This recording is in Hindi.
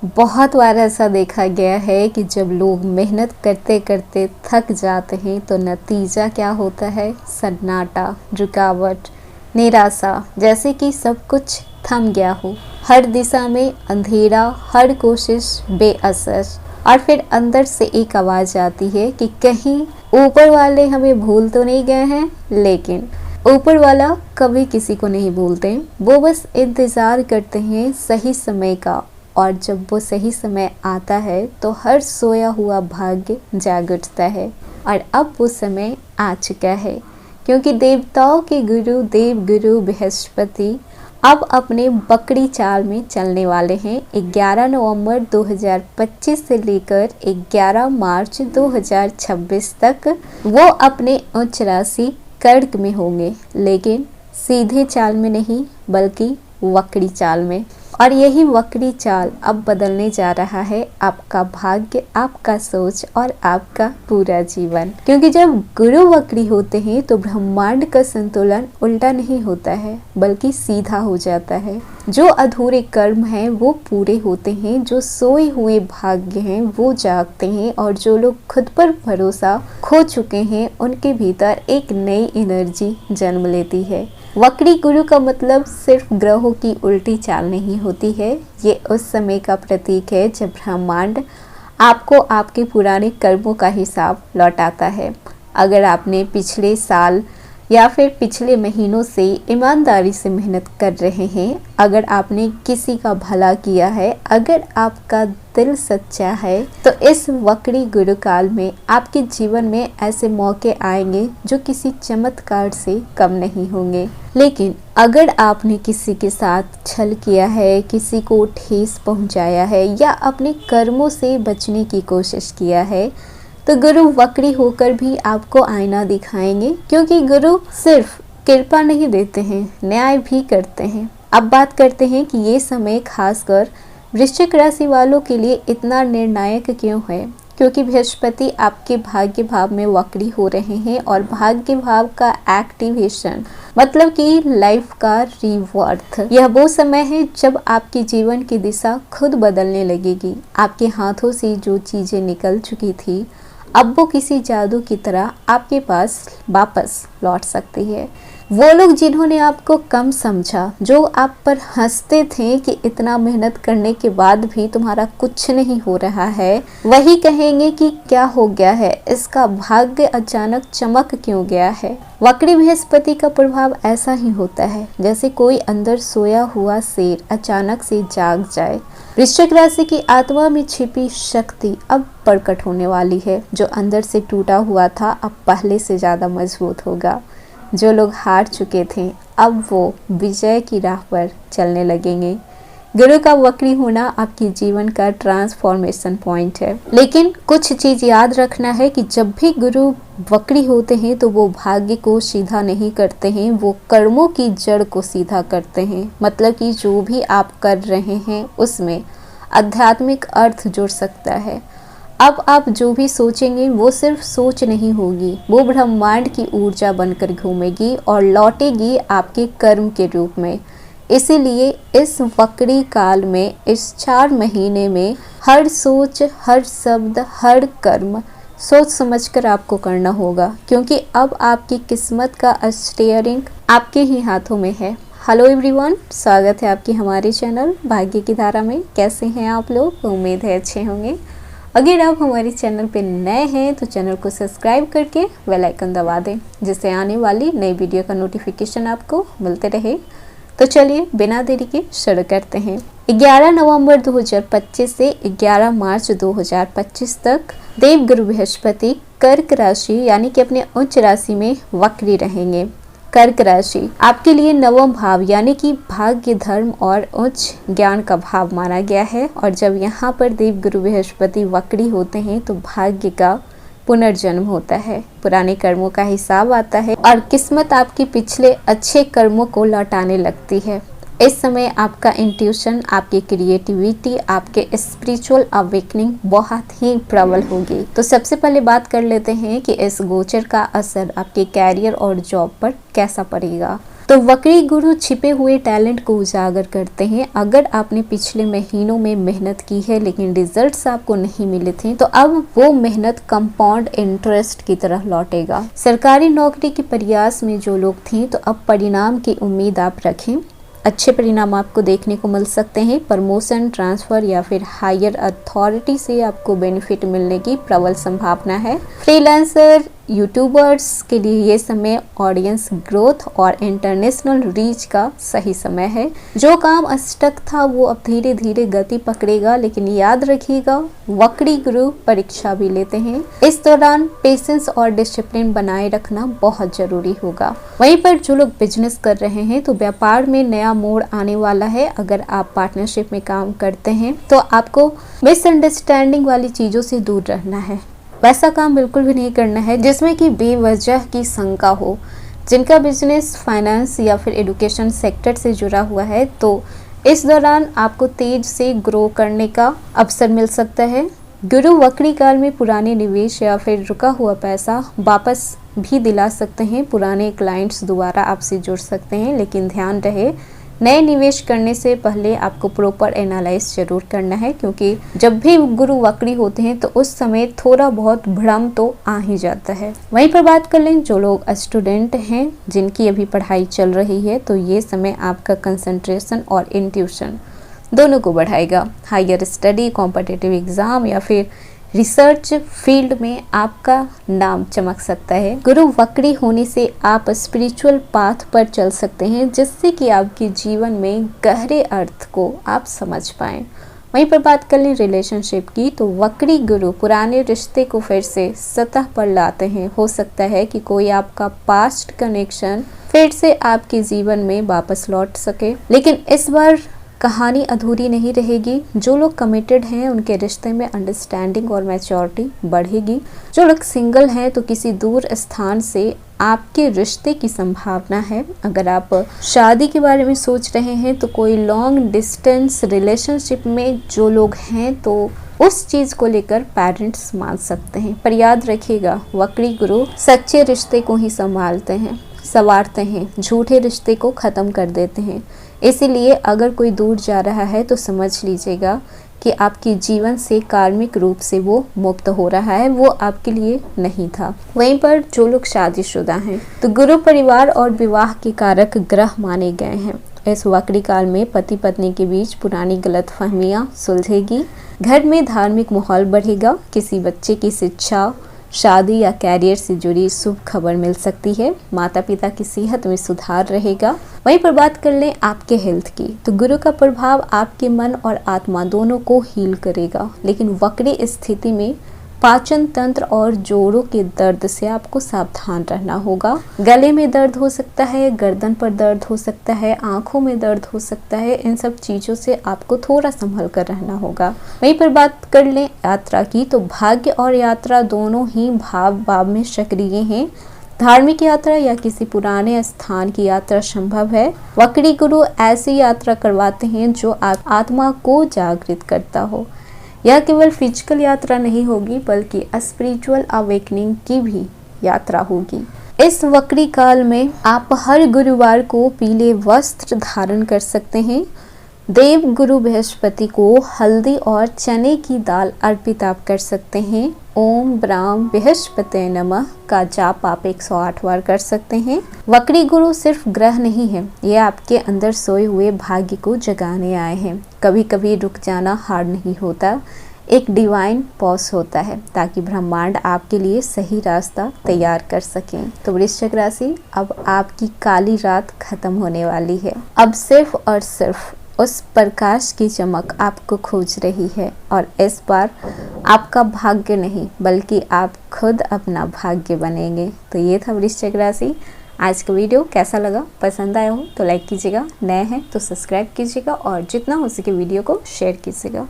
बहुत बार ऐसा देखा गया है कि जब लोग मेहनत करते करते थक जाते हैं तो नतीजा क्या होता है? सन्नाटा, रुकावट, निराशा, जैसे कि सब कुछ थम गया हो। हर दिशा में अंधेरा, हर कोशिश बेअसर। और फिर अंदर से एक आवाज़ आती है कि कहीं ऊपर वाले हमें भूल तो नहीं गए हैं। लेकिन ऊपर वाला कभी किसी को नहीं भूलते, वो बस इंतज़ार करते हैं सही समय का। और जब वो सही समय आता है तो हर सोया हुआ भाग्य जाग उठता है। और अब वो समय आ चुका है, क्योंकि देवताओं के गुरु देवगुरु बृहस्पति अब अपने बकरी चाल में चलने वाले हैं। 11 नवंबर 2025 से लेकर 11 मार्च 2026 तक वो अपने उच्च राशि कर्क में होंगे, लेकिन सीधे चाल में नहीं बल्कि वक्री चाल में। और यही वक्री चाल अब बदलने जा रहा है आपका भाग्य, आपका सोच और आपका पूरा जीवन। क्योंकि जब गुरु वक्री होते हैं तो ब्रह्मांड का संतुलन उल्टा नहीं होता है बल्कि सीधा हो जाता है। जो अधूरे कर्म हैं वो पूरे होते हैं, जो सोए हुए भाग्य हैं वो जागते हैं, और जो लोग खुद पर भरोसा खो चुके हैं उनके भीतर एक नई एनर्जी जन्म लेती है। वक्री गुरु का मतलब सिर्फ ग्रहों की उल्टी चाल नहीं होती है, ये उस समय का प्रतीक है जब ब्रह्मांड आपको आपके पुराने कर्मों का हिसाब लौटाता है। अगर आपने पिछले साल या फिर पिछले महीनों से ईमानदारी से मेहनत कर रहे हैं, अगर आपने किसी का भला किया है, अगर आपका दिल सच्चा है, तो इस वक्री गुरु काल में आपके जीवन में ऐसे मौके आएंगे जो किसी चमत्कार से कम नहीं होंगे। लेकिन अगर आपने किसी के साथ छल किया है, किसी को ठेस पहुंचाया है या अपने कर्मों से बचने की कोशिश किया है, तो गुरु वक्री होकर भी आपको आईना दिखाएंगे। क्योंकि गुरु सिर्फ कृपा नहीं देते हैं, न्याय भी करते हैं। अब बात करते हैं कि ये समय खासकर वृश्चिक राशि वालों के लिए इतना निर्णायक क्यों है। क्योंकि बृहस्पति आपके भाग्य भाव में वक्री हो रहे हैं, और भाग्य भाव का एक्टिवेशन मतलब कि लाइफ का रीवर्थ, यह वो समय है जब आपके जीवन की दिशा खुद बदलने लगेगी। आपके हाथों से जो चीजें निकल चुकी थी अब वो किसी जादू की तरह आपके पास वापस लौट सकती है। वो लोग जिन्होंने आपको कम समझा, जो आप पर हंसते थे कि इतना मेहनत करने के बाद भी तुम्हारा कुछ नहीं हो रहा है, वही कहेंगे कि क्या हो गया है, इसका भाग्य अचानक चमक क्यों गया है। वक्री बृहस्पति का प्रभाव ऐसा ही होता है जैसे कोई अंदर सोया हुआ शेर अचानक से जाग जाए। वृश्चिक राशि की आत्मा में छिपी शक्ति अब प्रकट होने वाली है। जो अंदर से टूटा हुआ था अब पहले से ज्यादा मजबूत होगा। जो लोग हार चुके थे अब वो विजय की राह पर चलने लगेंगे। गुरु का वक्री होना आपके जीवन का ट्रांसफॉर्मेशन पॉइंट है। लेकिन कुछ चीज याद रखना है कि जब भी गुरु वक्री होते हैं तो वो भाग्य को सीधा नहीं करते हैं, वो कर्मों की जड़ को सीधा करते हैं। मतलब कि जो भी आप कर रहे हैं उसमें आध्यात्मिक अर्थ जुड़ सकता है। अब आप जो भी सोचेंगे वो सिर्फ सोच नहीं होगी, वो ब्रह्मांड की ऊर्जा बनकर घूमेगी और लौटेगी आपके कर्म के रूप में। इसीलिए इस वक्री काल में, इस 4 महीने में हर सोच, हर शब्द, हर कर्म सोच समझकर आपको करना होगा। क्योंकि अब आपकी किस्मत का स्टीयरिंग आपके ही हाथों में है। हेलो एवरीवन, स्वागत है आपकी हमारे चैनल भाग्य की धारा में। कैसे हैं आप लोग? उम्मीद है अच्छे होंगे। अगर आप हमारे चैनल पे नए हैं तो चैनल को सब्सक्राइब करके बेल आइकन दबा दें, जिससे आने वाली नई वीडियो का नोटिफिकेशन आपको मिलते रहे। तो चलिए बिना देरी के शुरू करते हैं। 11 नवंबर 2025 से 11 मार्च 2025 तक देवगुरु बृहस्पति कर्क राशि यानी कि अपने उच्च राशि में वक्री रहेंगे। कर्क राशि आपके लिए नवम भाव यानी कि भाग्य, धर्म और उच्च ज्ञान का भाव माना गया है। और जब यहाँ पर देवगुरु बृहस्पति वक्री होते हैं तो भाग्य का पुनर्जन्म होता है, पुराने कर्मों का हिसाब आता है और किस्मत आपके पिछले अच्छे कर्मों को लौटाने लगती है। इस समय आपका इंट्यूशन, आपकी क्रिएटिविटी, आपके स्पिरिचुअल अवेकनिंग बहुत ही प्रबल होगी। तो सबसे पहले बात कर लेते हैं कि इस गोचर का असर आपके कैरियर और जॉब पर कैसा पड़ेगा। तो वक्री गुरु छिपे हुए टैलेंट को उजागर करते हैं। अगर आपने पिछले महीनों में मेहनत की है लेकिन रिजल्ट्स आपको नहीं मिले थे, तो अब वो मेहनत कंपाउंड इंटरेस्ट की तरह लौटेगा। सरकारी नौकरी के प्रयास में जो लोग थे, तो अब परिणाम की उम्मीद आप रखें। अच्छे परिणाम आपको देखने को मिल सकते हैं। प्रमोशन, ट्रांसफर या फिर हायर अथॉरिटी से आपको बेनिफिट मिलने की प्रबल संभावना है। फ्रीलांसर, यूट्यूबर्स के लिए ये समय ऑडियंस ग्रोथ और इंटरनेशनल रीच का सही समय है। जो काम अस्टक था वो अब धीरे धीरे गति पकड़ेगा, लेकिन याद रखिएगा वक्री गुरु परीक्षा भी लेते हैं। इस दौरान पेशेंस और डिसिप्लिन बनाए रखना बहुत जरूरी होगा। वहीं पर जो लोग बिजनेस कर रहे हैं, तो व्यापार में नया मोड़ आने वाला है। अगर आप पार्टनरशिप में काम करते हैं तो आपको मिसअंडरस्टैंडिंग वाली चीजों से दूर रहना है। वैसा काम बिल्कुल भी नहीं करना है जिसमें कि बेवजह की शंका हो। जिनका बिजनेस फाइनेंस या फिर एजुकेशन सेक्टर से जुड़ा हुआ है, तो इस दौरान आपको तेज से ग्रो करने का अवसर मिल सकता है। गुरु वक्री काल में पुराने निवेश या फिर रुका हुआ पैसा वापस भी दिला सकते हैं। पुराने क्लाइंट्स दोबारा आपसे जुड़ सकते हैं, लेकिन ध्यान रहे नए निवेश करने से पहले आपको प्रॉपर एनालाइज जरूर करना है, क्योंकि जब भी गुरु वक्री होते हैं तो उस समय थोड़ा बहुत भ्रम तो आ ही जाता है। वहीं पर बात कर लें जो लोग स्टूडेंट हैं, जिनकी अभी पढ़ाई चल रही है, तो ये समय आपका कंसंट्रेशन और इंट्यूशन दोनों को बढ़ाएगा। हायर स्टडी, कॉम्पिटिटिव एग्जाम या फिर रिसर्च फील्ड में आपका नाम चमक सकता है। गुरु वक्री होने से आप स्पिरिचुअल पाथ पर चल सकते हैं, जिससे कि आपके जीवन में गहरे अर्थ को आप समझ पाएं। वहीं पर बात कर लें रिलेशनशिप की, तो वक्री गुरु पुराने रिश्ते को फिर से सतह पर लाते हैं। हो सकता है कि कोई आपका पास्ट कनेक्शन फिर से आपके जीवन में वापस लौट सके, लेकिन इस बार कहानी अधूरी नहीं रहेगी। जो लोग कमिटेड हैं उनके रिश्ते में अंडरस्टैंडिंग और मैच्योरिटी बढ़ेगी। जो लोग सिंगल हैं तो किसी दूर स्थान से आपके रिश्ते की संभावना है। अगर आप शादी के बारे में सोच रहे हैं तो कोई लॉन्ग डिस्टेंस रिलेशनशिप में जो लोग हैं तो उस चीज को लेकर पेरेंट्स मान सकते हैं। पर याद रखिएगा वक्री गुरु सच्चे रिश्ते को ही संभालते हैं, संवारते हैं, झूठे रिश्ते को खत्म कर देते हैं। इसीलिए अगर कोई दूर जा रहा है तो समझ लीजिएगा कि आपके जीवन से कार्मिक रूप से वो मुक्त हो रहा है, वो आपके लिए नहीं था। वहीं पर जो लोग शादीशुदा हैं, तो गुरु परिवार और विवाह के कारक ग्रह माने गए हैं। इस वक्री काल में पति पत्नी के बीच पुरानी गलतफहमियां सुलझेगी। घर में धार्मिक माहौल बढ़ेगा। किसी बच्चे की शिक्षा, शादी या कैरियर से जुड़ी शुभ खबर मिल सकती है। माता पिता की सेहत में सुधार रहेगा। वहीं पर बात कर लें आपके हेल्थ की, तो गुरु का प्रभाव आपके मन और आत्मा दोनों को हील करेगा, लेकिन वक्री स्थिति में पाचन तंत्र और जोड़ों के दर्द से आपको सावधान रहना होगा। गले में दर्द हो सकता है, गर्दन पर दर्द हो सकता है, आंखों में दर्द हो सकता है। इन सब चीज़ों से आपको थोड़ा संभल कर रहना होगा। वहीं पर बात कर लें यात्रा की, तो भाग्य और यात्रा दोनों ही भाव में सक्रिय हैं। धार्मिक यात्रा या किसी पुराने स्थान की यात्रा संभव है। वक्री गुरु ऐसी यात्रा करवाते हैं जो आत्मा को जागृत करता हो। यह केवल फिजिकल यात्रा नहीं होगी, बल्कि स्पिरिचुअल अवेकनिंग की भी यात्रा होगी। इस वक्री काल में आप हर गुरुवार को पीले वस्त्र धारण कर सकते हैं। देव गुरु बृहस्पति को हल्दी और चने की दाल अर्पित आप कर सकते हैं। ओम ब्राह्म बृहस्पते नमः का जाप आप 108 बार कर सकते हैं। वक्री गुरु सिर्फ ग्रह नहीं है, ये आपके अंदर सोए हुए भाग्य को जगाने आए हैं। कभी कभी रुक जाना हार नहीं होता, एक डिवाइन पॉज होता है, ताकि ब्रह्मांड आपके लिए सही रास्ता तैयार कर सकें। तो वृश्चिक राशि, अब आपकी काली रात खत्म होने वाली है। अब सिर्फ और सिर्फ उस प्रकाश की चमक आपको खोज रही है, और इस बार आपका भाग्य नहीं बल्कि आप खुद अपना भाग्य बनेंगे। तो ये था वृश्चिक राशि। आज का वीडियो कैसा लगा? पसंद आया हो तो लाइक कीजिएगा, नए हैं तो सब्सक्राइब कीजिएगा और जितना हो सके वीडियो को शेयर कीजिएगा।